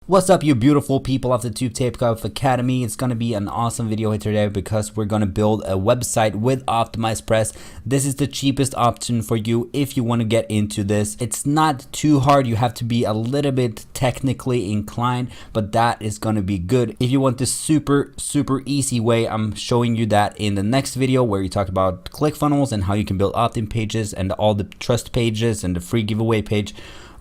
What's up, you beautiful people of the Tube Tape Cup Academy? It's going to be an awesome video here today because we're going to build a website with Optimizepress. This is the cheapest option for you if you want to get into this. It's not too hard. You have to be a little bit technically inclined, but that is going to be good. If you want the super easy way, I'm showing you that in the next video where we talk about ClickFunnels and how you can build opt-in pages and all the trust pages and the free giveaway page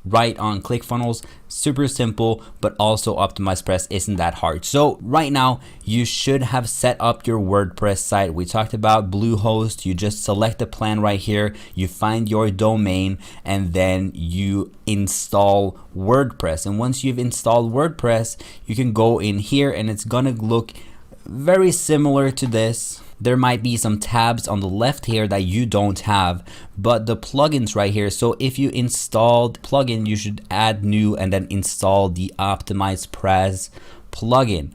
right on ClickFunnels. Super simple, but also Optimizepress isn't that hard. So right now you should have set up your WordPress site. We talked about Bluehost. You just select the plan right here, you find your domain, and then you install WordPress. And once you've installed WordPress, you can go in here and it's gonna look very similar to this. There might be some tabs on the left here that you don't have, but the plugins right here. So if you installed plugin, you should add new and then install the Optimizepress plugin.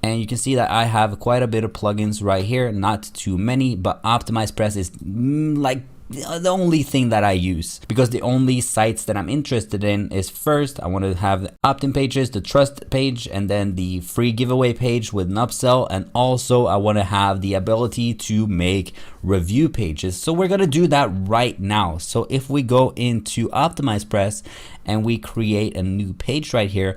And you can see that I have quite a bit of plugins right here, not too many, but Optimizepress is like the only thing that I use, because the only sites that I'm interested in is, first, I want to have the opt-in pages, the trust page, and then the free giveaway page with an upsell. And also I want to have the ability to make review pages. So we're going to do that right now. So if we go into Optimizepress and we create a new page right here,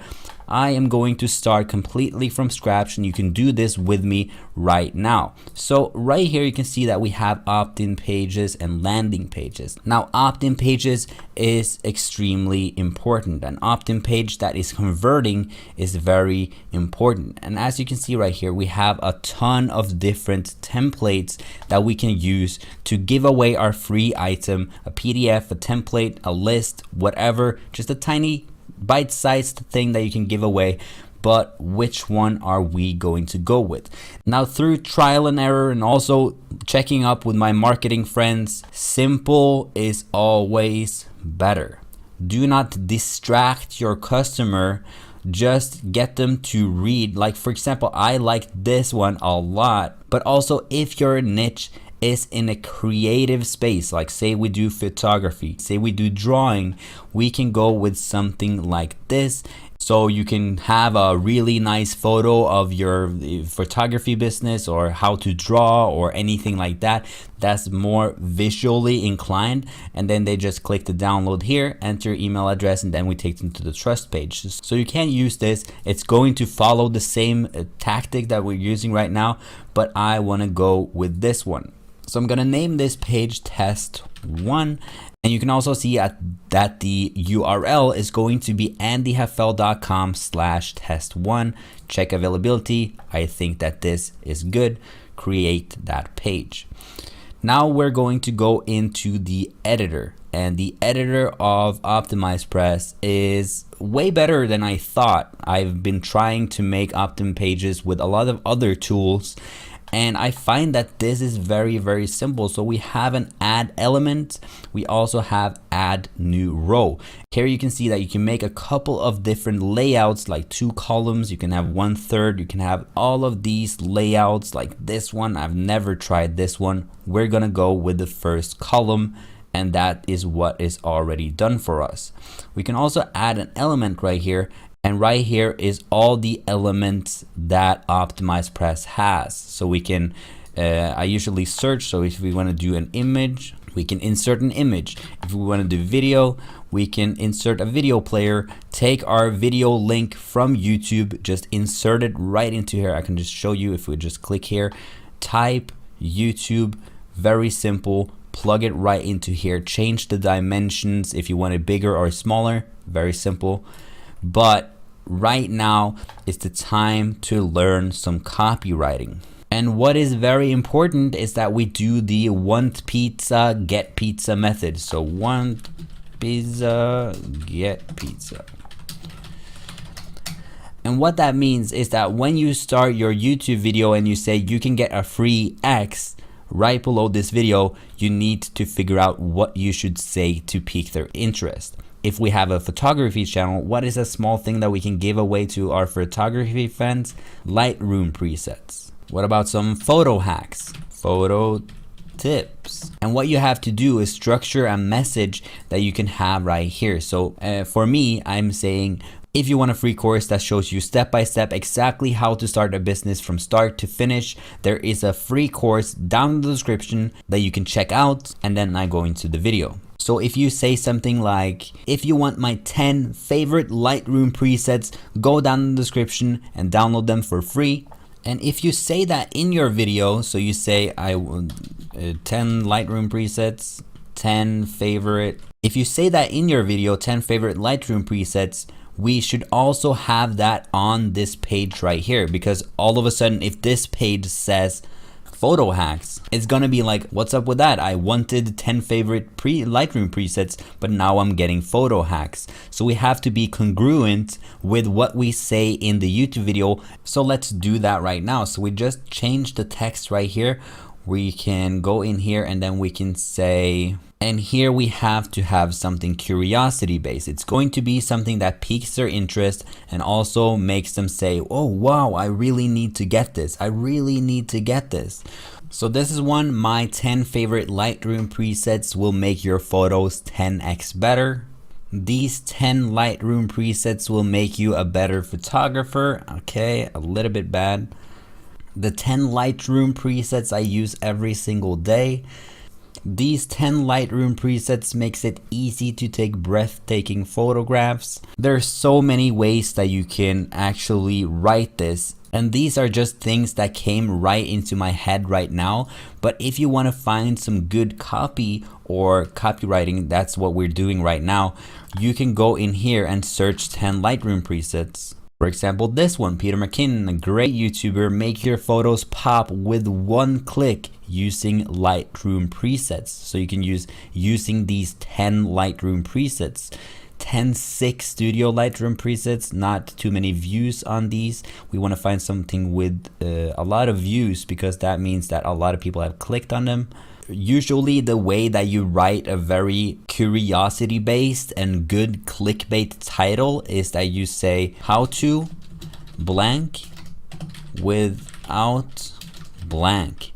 I am going to start completely from scratch, and you can do this with me right now. So right here you can see that we have opt-in pages and landing pages. Now opt-in pages is extremely important. An opt-in page that is converting is very important. And as you can see right here, we have a ton of different templates that we can use to give away our free item, a PDF, a template, a list, whatever, just a tiny bite-sized thing that you can give away. But which one are we going to go with? Now, through trial and error and also checking up with my marketing friends, simple is always better. Do not distract your customer, just get them to read. Like, for example, I like this one a lot, but also if your niche is in a creative space, like say we do photography, say we do drawing, we can go with something like this. So you can have a really nice photo of your photography business or how to draw or anything like that that's more visually inclined, and then they just click the download here, enter your email address, and then we take them to the trust page. So you can use this. It's going to follow the same tactic that we're using right now, but I want to go with this one. So I'm going to name this page test 1. And you can also see that the URL is going to be andyhefel.com/test1. Check availability. I think that this is good. Create that page. Now we're going to go into the editor. And the editor of Optimizepress is way better than I thought. I've been trying to make opt-in pages with a lot of other tools, and I find that this is very simple. So we have an add element. We also have add new row. Here you can see that you can make a couple of different layouts, like 2 columns. You can have 1/3. You can have all of these layouts like this one. I've never tried this one. We're gonna go with the first column, and that is what is already done for us. We can also add an element right here. And right here is all the elements that Optimizepress has. So we can, I usually search. So if we want to do an image, we can insert an image. If we want to do video, we can insert a video player, take our video link from YouTube, just insert it right into here. I can just show you if we just click here, type YouTube, very simple, plug it right into here, change the dimensions if you want it bigger or smaller, very simple. But right now is the time to learn some copywriting. And what is very important is that we do the want pizza, get pizza method. So want pizza, get pizza. And what that means is that when you start your YouTube video and you say you can get a free X, right below this video, you need to figure out what you should say to pique their interest. If we have a photography channel, what is a small thing that we can give away to our photography fans? Lightroom presets. What about some photo hacks? Photo tips. And what you have to do is structure a message that you can have right here. So for me, I'm saying If you want a free course that shows you step by step exactly how to start a business from start to finish, there is a free course down in the description that you can check out, and then I go into the video. So if you say something like, if you want my 10 favorite Lightroom presets, go down in the description and download them for free. And if you say that in your video, so you say I want 10 Lightroom presets, 10 favorite. If you say that in your video, 10 favorite Lightroom presets, we should also have that on this page right here, because all of a sudden, if this page says photo hacks, it's gonna be like, what's up with that? I wanted 10 favorite Lightroom presets, but now I'm getting photo hacks. So we have to be congruent with what we say in the YouTube video. So let's do that right now. So we just changed the text right here. We can go in here and then we can say, and here we have to have something curiosity based. It's going to be something that piques their interest and also makes them say, oh wow, I really need to get this. I really need to get this. So this is one, my 10 favorite Lightroom presets will make your photos 10x better. These 10 Lightroom presets will make you a better photographer. Okay, a little bit bad. The 10 Lightroom presets I use every single day. These 10 Lightroom presets makes it easy to take breathtaking photographs. There's so many ways that you can actually write this, and these are just things that came right into my head right now. But if you want to find some good copy or copywriting, that's what we're doing right now. You can go in here and search 10 Lightroom presets. For example, this one, Peter McKinnon, a great YouTuber, make your photos pop with one click using Lightroom presets. So you can use using these 10 Lightroom presets. 10.6 Studio Lightroom presets, not too many views on these. We want to find something with a lot of views, because that means that a lot of people have clicked on them. Usually the way that you write a very curiosity based and good clickbait title is that you say how to blank without blank,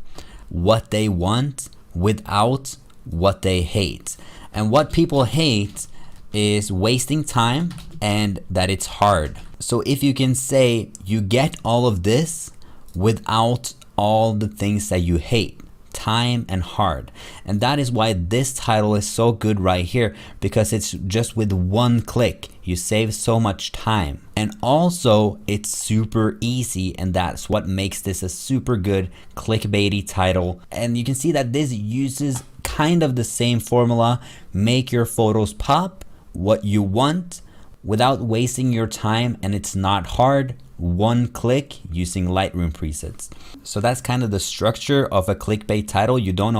what they want without what they hate. And what people hate is wasting time and that it's hard. So if you can say you get all of this without all the things that you hate, time and hard. And that is why this title is so good right here, because it's just with one click you save so much time, and also it's super easy, and that's what makes this a super good clickbaity title. And you can see that this uses kind of the same formula. Make your photos pop, what you want without wasting your time, and it's not hard. One click using Lightroom presets. So that's kind of the structure of a clickbait title. You don't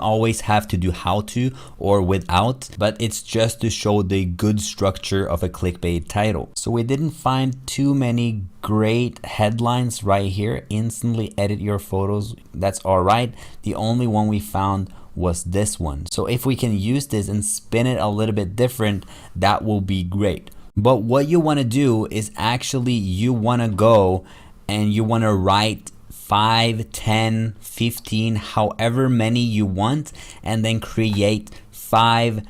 always have to do how to or without, but it's just to show the good structure of a clickbait title. So we didn't find too many great headlines right here. Instantly edit your photos. That's all right. The only one we found was this one. So if we can use this and spin it a little bit different, that will be great. But what you want to do is actually you want to go and you want to write 5, 10, 15, however many you want, and then create 5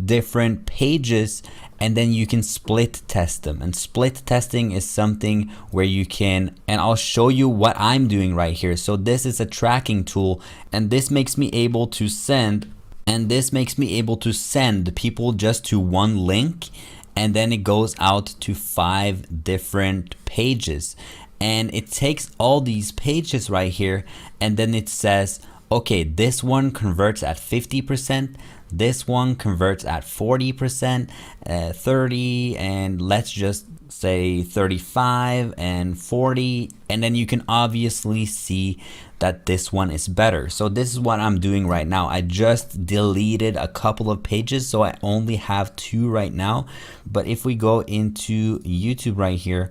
different pages, and then you can split test them. And split testing is something where you can, and I'll show you what I'm doing right here. So this is a tracking tool, and this makes me able to send, people just to one link, and then it goes out to 5 different pages. And it takes all these pages right here, and then it says, okay, this one converts at 50%, this one converts at 40%, 30, and let's just say 35 and 40. And then you can obviously see that this one is better. So this is what I'm doing right now. I just deleted a couple of pages, so I only have 2 right now. But if we go into YouTube right here,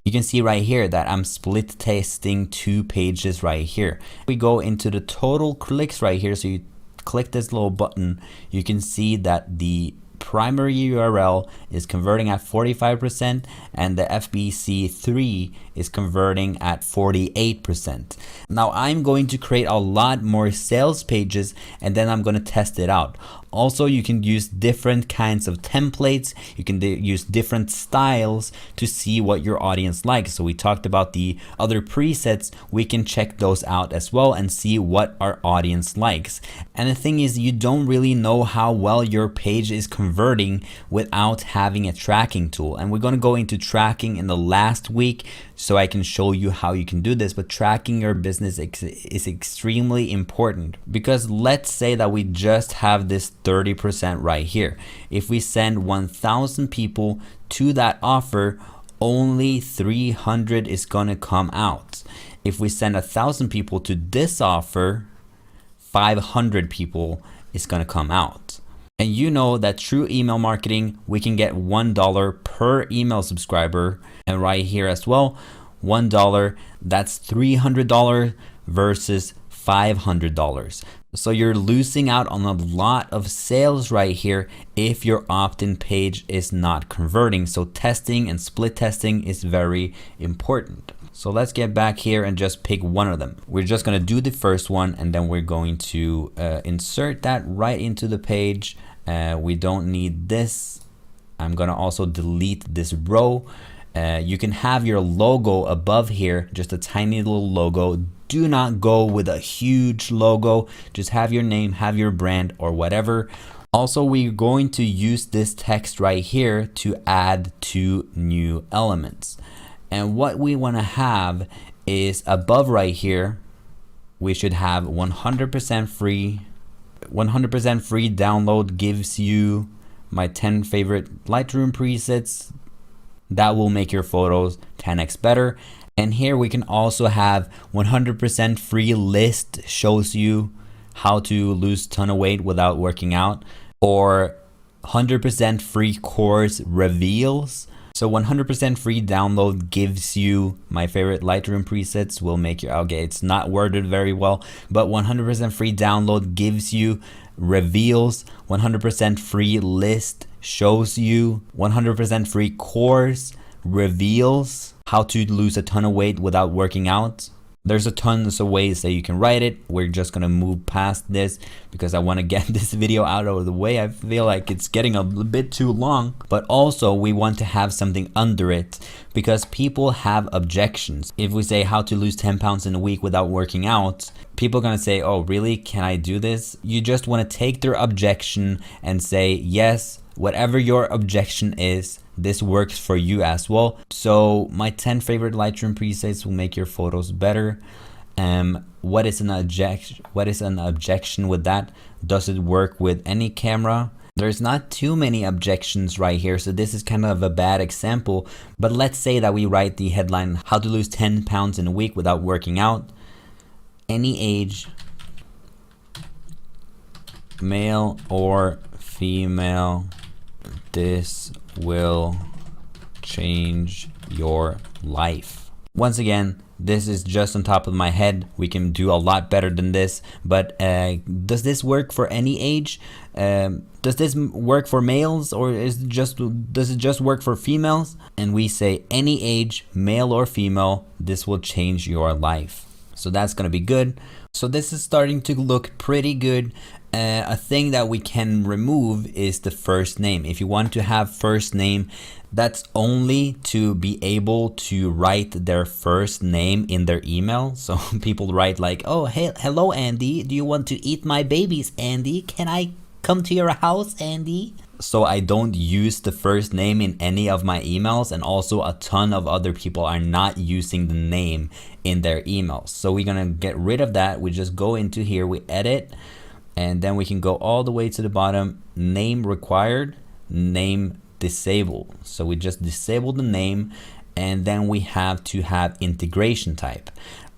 you can see right here that I'm split testing 2 pages right here. We go into the total clicks right here. So you click this little button, you can see that the primary URL is converting at 45% and the FBC3 is converting at 48%. Now I'm going to create a lot more sales pages and then I'm going to test it out. Also, you can use different kinds of templates. You can use different styles to see what your audience likes. So we talked about the other presets. We can check those out as well and see what our audience likes. And the thing is, you don't really know how well your page is converting without having a tracking tool. And we're going to go into tracking in the last week so I can show you how you can do this. But tracking your business is extremely important, because let's say that we just have this 30% right here. If we send 1,000 people to that offer, only 300 is gonna come out. If we send 1,000 people to this offer, 500 people is gonna come out. And you know that through email marketing, we can get $1 per email subscriber. And right here as well, $1, that's $300 versus $500. So you're losing out on a lot of sales right here if your opt-in page is not converting. So testing and split testing is very important. So let's get back here and just pick one of them. We're just gonna do the first one and then we're going to insert that right into the page. We don't need this. I'm gonna also delete this row. You can have your logo above here, just a tiny little logo. Do not go with a huge logo. Just have your name, have your brand or whatever. Also, we're going to use this text right here to add 2 new elements. And what we want to have is above right here, we should have 100% free. 100% free download gives you my 10 favorite Lightroom presets that will make your photos 10x better. And here we can also have 100% free list, shows you how to lose ton of weight without working out, or 100% free course reveals. So 100% free download gives you my favorite Lightroom presets, will make you, okay, it's not worded very well, but 100% free download gives you reveals, 100% free list shows you, 100% free course reveals how to lose a ton of weight without working out. There's a tons of ways that you can write it. We're just gonna move past this because I want to get this video out of the way. I feel like it's getting a bit too long, but also we want to have something under it because people have objections. If we say how to lose 10 pounds in a week without working out, people are gonna say, oh really, can I do this? You just want to take their objection and say, yes, whatever your objection is, this works for you as well. So my 10 favorite Lightroom presets will make your photos better. What is an objection with that? Does it work with any camera? There's not too many objections right here, so this is kind of a bad example. But let's say that we write the headline, how to lose 10 pounds in a week without working out. Any age, male or female, this will change your life. Once again, this is just on top of my head. We can do a lot better than this, but does this work for any age? Does this work for males, or does it just work for females? And we say any age, male or female, this will change your life. So that's gonna be good. So this is starting to look pretty good. A thing that we can remove is the first name. If you want to have first name, that's only to be able to write their first name in their email. So people write like, oh, hey, hello, Andy. Do you want to eat my babies, Andy? Can I come to your house, Andy? So I don't use the first name in any of my emails, and also a ton of other people are not using the name in their emails. So we're gonna get rid of that. We just go into here, we edit, and then we can go all the way to the bottom, name required, name disabled. So we just disable the name, and then we have to have integration type.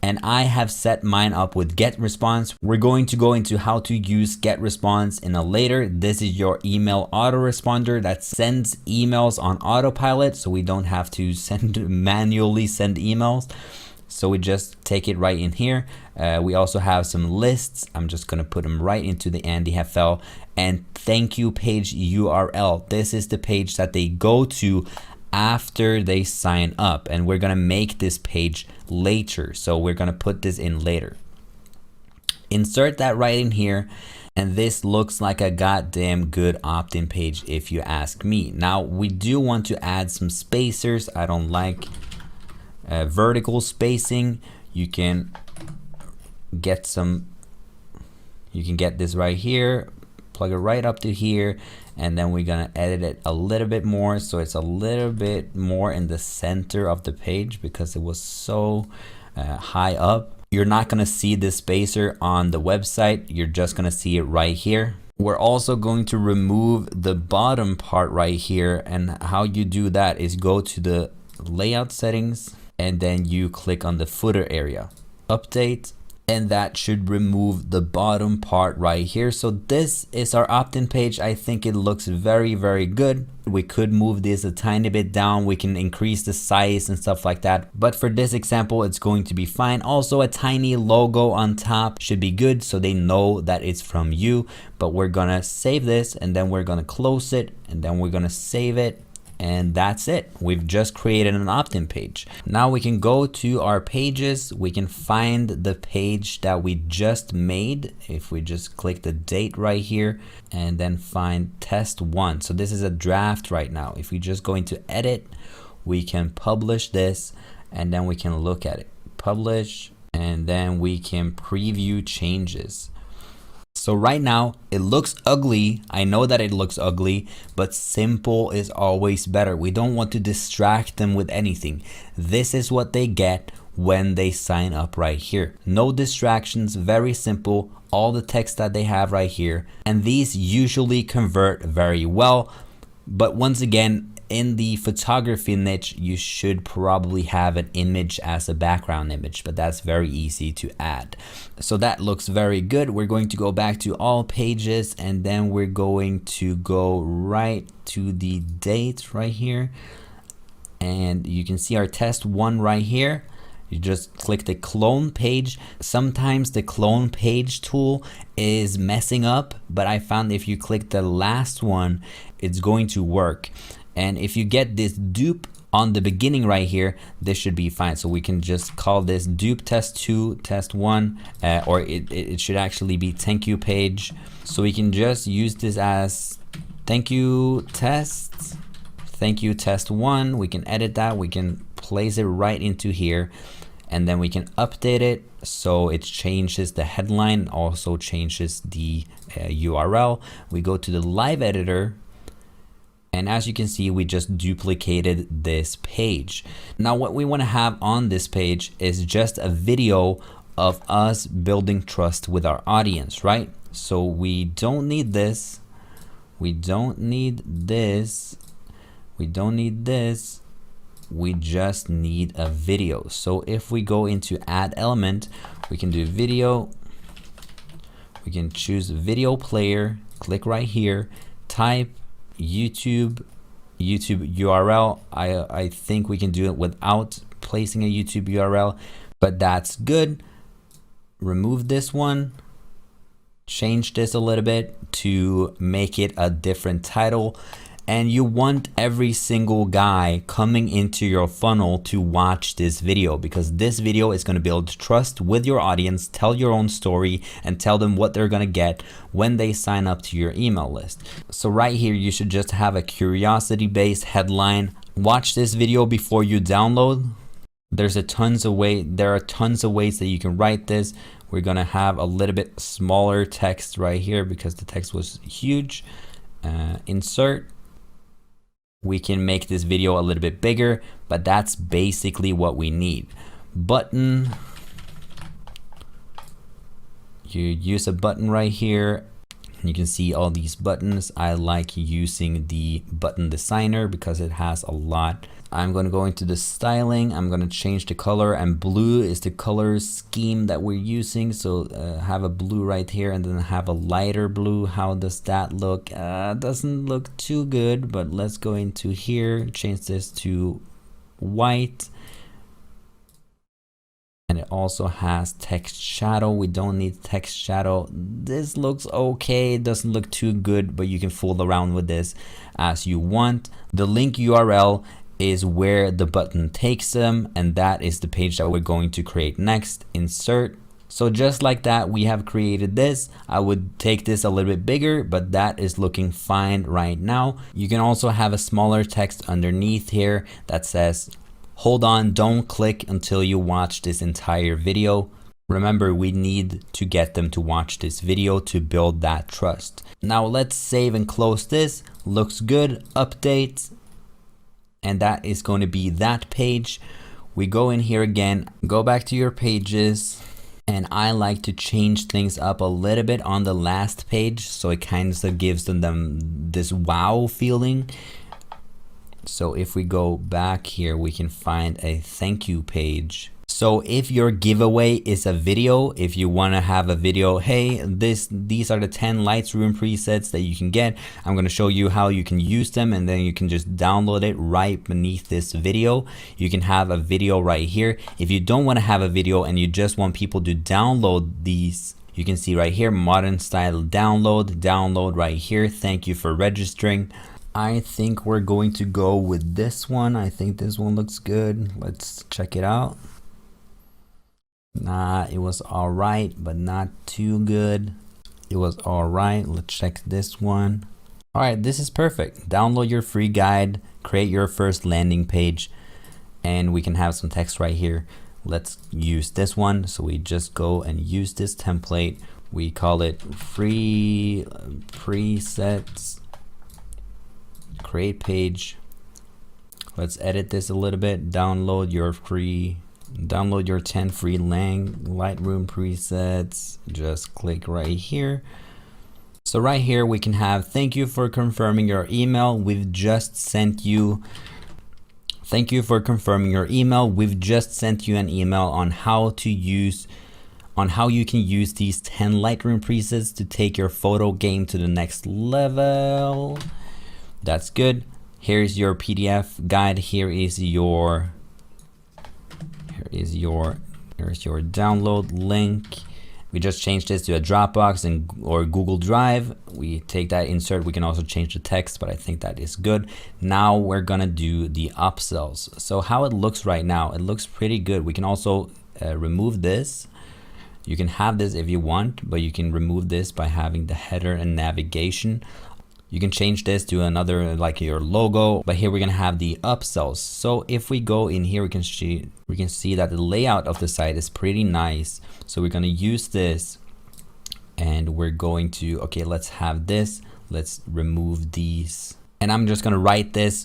And I have set mine up with get response. We're going to go into how to use get response in a later. This is your email autoresponder that sends emails on autopilot, so we don't have to manually send emails. So we just take it right in here. We also have some lists. I'm just gonna put them right into the Andy FL. And thank you page URL. This is the page that they go to after they sign up, and we're gonna make this page later. So we're gonna put this in later. Insert that right in here, and this looks like a goddamn good opt-in page if you ask me. Now we do want to add some spacers. I don't like vertical spacing. You can get this right here, plug it right up to here, and then we're gonna edit it a little bit more so it's a little bit more in the center of the page because it was so high up. You're not gonna see this spacer on the website, you're just gonna see it right here. We're also going to remove the bottom part right here, and how you do that is go to the layout settings and then you click on the footer area, update, and that should remove the bottom part right here. So this is our opt-in page. I think it looks very, very good. We could move this a tiny bit down. We can increase the size and stuff like that. But for this example, it's going to be fine. Also, a tiny logo on top should be good so they know that it's from you. But we're gonna save this, and then we're gonna close it, and then we're gonna save it. And that's it. We've just created an opt-in page. Now we can go to our pages. We can find the page that we just made. If we just click the date right here and then find test one. So this is a draft right now. If we just go into edit, we can publish this and then we can look at it. Publish, and then we can preview changes. So right now it looks ugly. I know that it looks ugly, but simple is always better. We don't want to distract them with anything. This is what they get when they sign up right here. No distractions, very simple. All the text that they have right here. And these usually convert very well. But once again, in the photography niche, you should probably have an image as a background image, but that's very easy to add. So that looks very good. We're going to go back to all pages, and then we're going to go right to the date right here. And you can see our test one right here. You just click the clone page. Sometimes the clone page tool is messing up, but I found if you click the last one, it's going to work. And if you get this dupe on the beginning right here, this should be fine. So we can just call this dupe test 2, test 1, or it should actually be thank you page. So we can just use this as thank you test 1. We can edit that. We can place it right into here, and then we can update it so it changes the headline, also changes the URL. We go to the live editor. And as you can see, we just duplicated this page. Now what we want to have on this page is just a video of us building trust with our audience, right? So we don't need this. We don't need this. We don't need this. We just need a video. So if we go into add element, we can do video. We can choose video player, click right here, type YouTube URL. I think we can do it without placing a YouTube URL, but that's good. Remove this one, change this a little bit to make it a different title. And you want every single guy coming into your funnel to watch this video, because this video is going to build trust with your audience, tell your own story, and tell them what they're going to get when they sign up to your email list. So right here, you should just have a curiosity-based headline. Watch this video before you download. There are tons of ways that you can write this. We're going to have a little bit smaller text right here because the text was huge. Insert. We can make this video a little bit bigger, but that's basically what we need. Button. You use a button right here. You can see all these buttons. I like using the button designer because it has a lot. I'm going to go into the styling. I'm going to change the color, and blue is the color scheme that we're using. So have a blue right here and then have a lighter blue. How does that look? Doesn't look too good, but let's go into here, change this to white. And it also has text shadow. We don't need text shadow. This looks okay. It doesn't look too good, but you can fool around with this as you want. The link URL is where the button takes them, and that is the page that we're going to create next. Insert. So just like that, we have created this. I would take this a little bit bigger, but that is looking fine right now. You can also have a smaller text underneath here that says, hold on, don't click until you watch this entire video. Remember, we need to get them to watch this video to build that trust. Now let's save and close this. Looks good, update. And that is going to be that page. We go in here again, go back to your pages. And I like to change things up a little bit on the last page, so it kind of gives them this wow feeling. So if we go back here, we can find a thank you page. So if your giveaway is a video, if you want to have a video, hey, these are the 10 Lightroom presets that you can get. I'm going to show you how you can use them, and then you can just download it right beneath this video. You can have a video right here. If you don't want to have a video and you just want people to download these, you can see right here, modern style download right here. Thank you for registering. I think we're going to go with this one. I think this one looks good. Let's check it out. Nah, it was all right, but not too good. It was all right. Let's check this one. All right, this is perfect. Download your free guide, create your first landing page, and we can have some text right here. Let's use this one. So we just go and use this template. We call it free presets, create page. Let's edit this a little bit. Download your 10 free Lightroom presets. Just click right here. So right here we can have, thank you for confirming your email. We've just sent you. Thank you for confirming your email. We've just sent you an email on how you can use these 10 Lightroom presets to take your photo game to the next level. That's good. Here's your PDF guide. Here's your download link. We just changed this to a Dropbox or Google Drive. We take that insert. We can also change the text, but I think that is good. Now we're gonna do the upsells. So how it looks right now, it looks pretty good. We can also remove this. You can have this if you want, but you can remove this by having the header and navigation. You can change this to another, like your logo, but here we're gonna have the upsells. So if we go in here, we can see that the layout of the site is pretty nice. So we're gonna use this, and we're going to, okay, let's have this. Let's remove these, and I'm just gonna write this.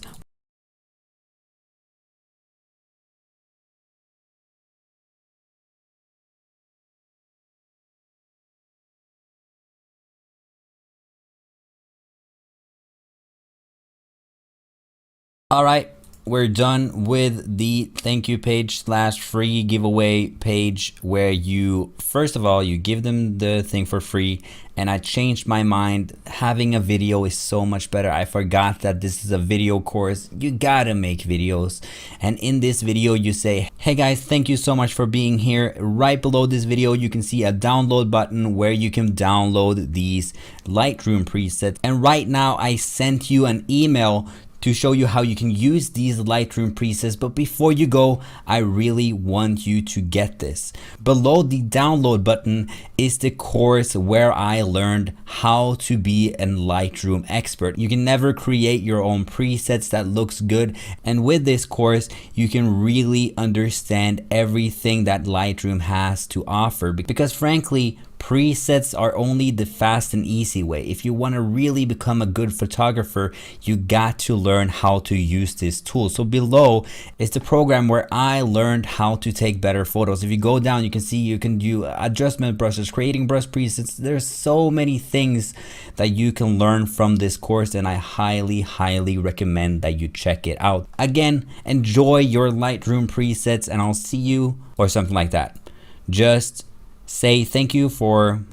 All right, we're done with the thank you page / free giveaway page, where you, first of all, you give them the thing for free. And I changed my mind. Having a video is so much better. I forgot that this is a video course. You gotta make videos. And in this video, you say, hey guys, thank you so much for being here. Right below this video, you can see a download button where you can download these Lightroom presets. And right now, I sent you an email to show you how you can use these Lightroom presets. But before you go, I really want you to get this. Below the download button is the course where I learned how to be a Lightroom expert. You can never create your own presets that looks good. And with this course, you can really understand everything that Lightroom has to offer. Because frankly, presets are only the fast and easy way. If you want to really become a good photographer, you got to learn how to use this tool. So below is the program where I learned how to take better photos. If you go down, you can see you can do adjustment brushes, creating brush presets. There's so many things that you can learn from this course, and I highly recommend that you check it out. Again, enjoy your Lightroom presets, and I'll see you, or something like that. Just say thank you for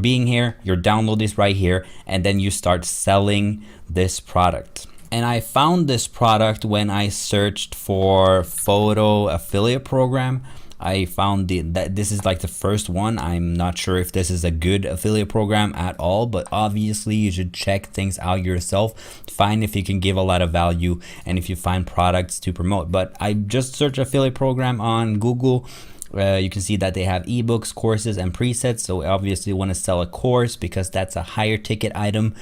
being here. Your download is right here, and then you start selling this product. And I found this product when I searched for photo affiliate program. I found that this is like the first one. I'm not sure if this is a good affiliate program at all, but obviously you should check things out yourself, find if you can give a lot of value and if you find products to promote. But I just searched affiliate program on Google. You can see that they have ebooks, courses, and presets. So I obviously want to sell a course because that's a higher ticket item.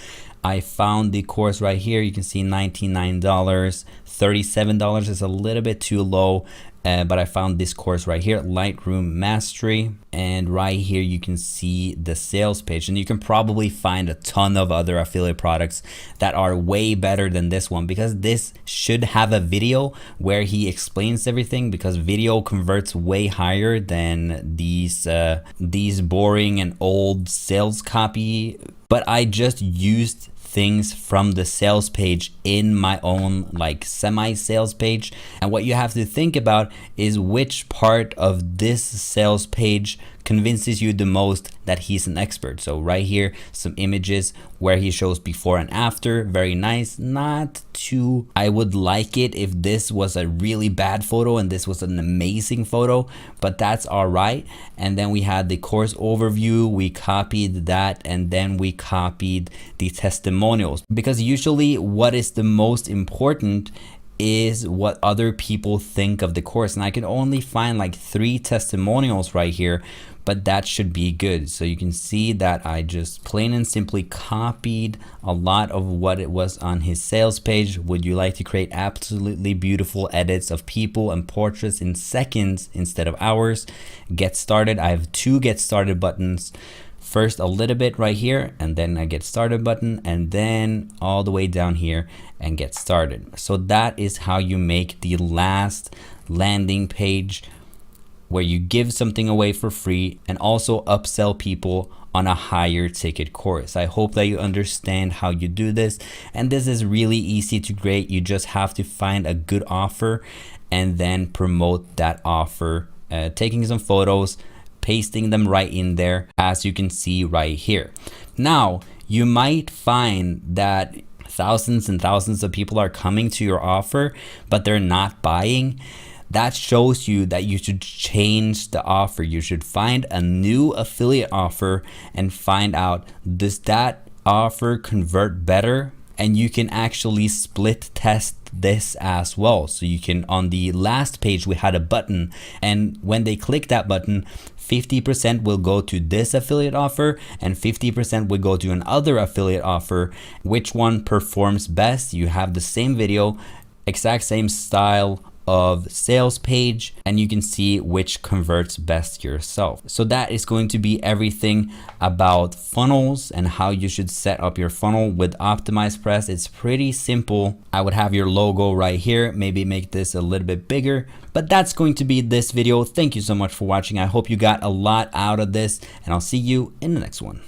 I found the course right here. You can see $99, $37 is a little bit too low. But I found this course right here, Lightroom Mastery, and right here you can see the sales page, and you can probably find a ton of other affiliate products that are way better than this one, because this should have a video where he explains everything, because video converts way higher than these boring and old sales copy. But I just used things from the sales page in my own like semi sales page, and what you have to think about is which part of this sales page convinces you the most that he's an expert. So right here, some images where he shows before and after, very nice. Not too, I would like it if this was a really bad photo and this was an amazing photo, but that's all right. And then we had the course overview, we copied that, and then we copied the testimonials, because usually what is the most important is what other people think of the course. And I can only find like 3 testimonials right here, but that should be good. So you can see that I just plain and simply copied a lot of what it was on his sales page. Would you like to create absolutely beautiful edits of people and portraits in seconds instead of hours? Get started. I have 2 get started buttons. First a little bit right here, and then a get started button, and then all the way down here and get started. So that is how you make the last landing page, where you give something away for free and also upsell people on a higher ticket course. I hope that you understand how you do this, and this is really easy to create. You just have to find a good offer and then promote that offer, taking some photos, pasting them right in there, as you can see right here. Now, you might find that thousands and thousands of people are coming to your offer, but they're not buying. That shows you that you should change the offer. You should find a new affiliate offer and find out, does that offer convert better? And you can actually split test this as well. So you can, on the last page, we had a button, and when they click that button, 50% will go to this affiliate offer and 50% will go to another affiliate offer. Which one performs best? You have the same video, exact same style of sales page, and you can see which converts best yourself. So that is going to be everything about funnels and how you should set up your funnel with Optimizepress. It's pretty simple. I would have your logo right here, maybe make this a little bit bigger, but that's going to be this video. Thank you so much for watching. I hope you got a lot out of this, and I'll see you in the next one.